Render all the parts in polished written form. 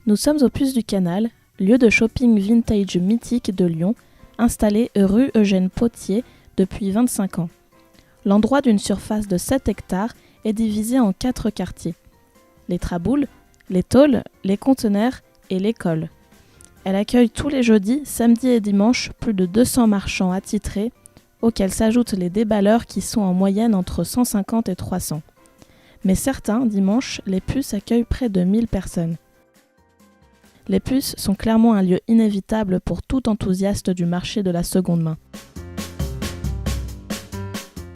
Nous sommes aux Puces du Canal, lieu de shopping vintage mythique de Lyon, installé rue Eugène Pottier depuis 25 ans. L'endroit d'une surface de 7 hectares est divisé en 4 quartiers. Les Traboules, les Tôles, les Conteneurs et l'école. Elle accueille tous les jeudis, samedis et dimanches plus de 200 marchands attitrés, auxquels s'ajoutent les déballeurs qui sont en moyenne entre 150 et 300. Mais certains, dimanches, les Puces accueillent près de 1000 personnes. Les Puces sont clairement un lieu inévitable pour tout enthousiaste du marché de la seconde main.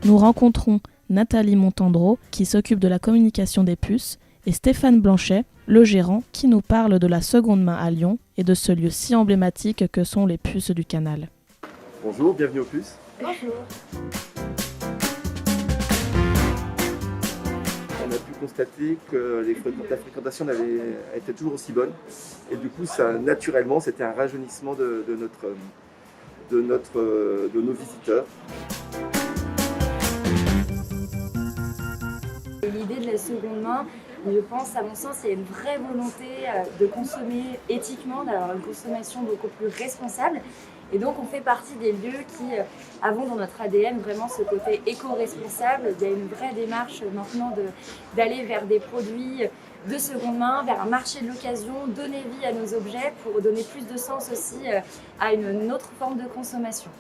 Nous rencontrons Nathalie Montandreau, qui s'occupe de la communication des Puces, et Stéphane Blanchet, le gérant, qui nous parle de la seconde main à Lyon et de ce lieu si emblématique que sont les Puces du Canal. Bonjour, bienvenue aux Puces. Bonjour. On a pu constater que la fréquentation était toujours aussi bonne et du coup naturellement c'était un rajeunissement de nos visiteurs. L'idée de la seconde main, je pense, à mon sens, il y a une vraie volonté de consommer éthiquement, d'avoir une consommation beaucoup plus responsable. Et donc on fait partie des lieux qui avons dans notre ADN vraiment ce côté éco-responsable. Il y a une vraie démarche maintenant d'aller vers des produits de seconde main, vers un marché de l'occasion, donner vie à nos objets pour donner plus de sens aussi à une autre forme de consommation.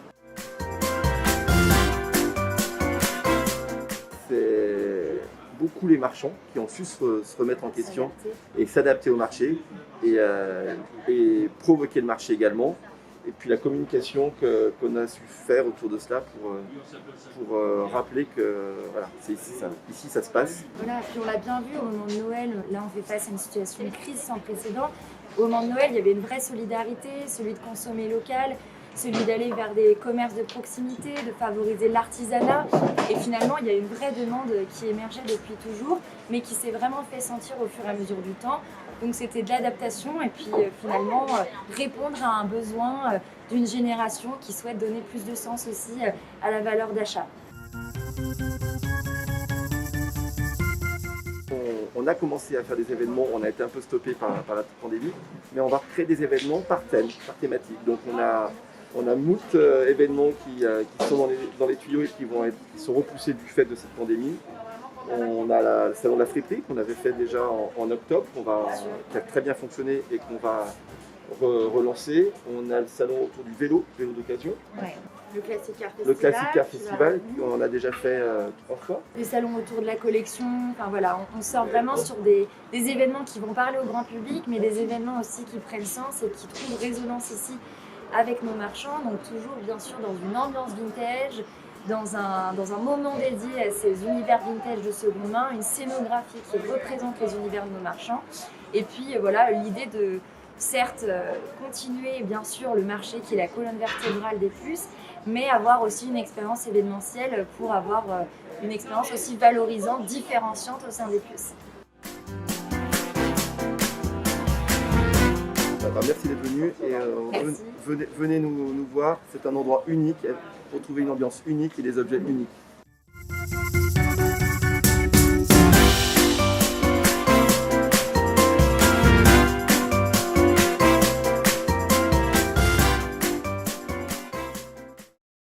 C'est beaucoup les marchands qui ont su se remettre en question et s'adapter au marché et provoquer le marché également. Et puis la communication qu'on a su faire autour de cela pour rappeler que voilà, c'est ici ça se passe. Voilà, puis on l'a bien vu au moment de Noël, là on fait face à une situation de crise sans précédent. Au moment de Noël, il y avait une vraie solidarité, celui de consommer local, celui d'aller vers des commerces de proximité, de favoriser l'artisanat. Et finalement, il y a une vraie demande qui émergeait depuis toujours, mais qui s'est vraiment fait sentir au fur et à mesure du temps. Donc c'était de l'adaptation et puis finalement répondre à un besoin d'une génération qui souhaite donner plus de sens aussi à la valeur d'achat. On a commencé à faire des événements, on a été un peu stoppé par la pandémie, mais on va créer des événements par thème, par thématique. Donc on a moult événements qui sont dans les tuyaux et qui sont repoussés du fait de cette pandémie. On a le salon de la friperie qu'on avait fait déjà en octobre, qui a très bien fonctionné et qu'on va relancer. On a le salon autour du vélo d'occasion. Ouais. Le Classic Car Festival. Le Classic Car Festival, qu'on a déjà fait 3 fois. Les salons autour de la collection, enfin voilà, on sort vraiment sur des événements qui vont parler au grand public, mais des événements aussi qui prennent sens et qui trouvent résonance ici avec nos marchands. Donc toujours bien sûr dans une ambiance vintage, dans un moment dédié à ces univers vintage de seconde main, une scénographie qui représente les univers de nos marchands. Et puis voilà, l'idée de certes continuer bien sûr le marché qui est la colonne vertébrale des Puces, mais avoir aussi une expérience événementielle pour avoir une expérience aussi valorisante, différenciante au sein des Puces. Merci d'être venu et venez nous voir, c'est un endroit unique pour trouver une ambiance unique et des objets uniques.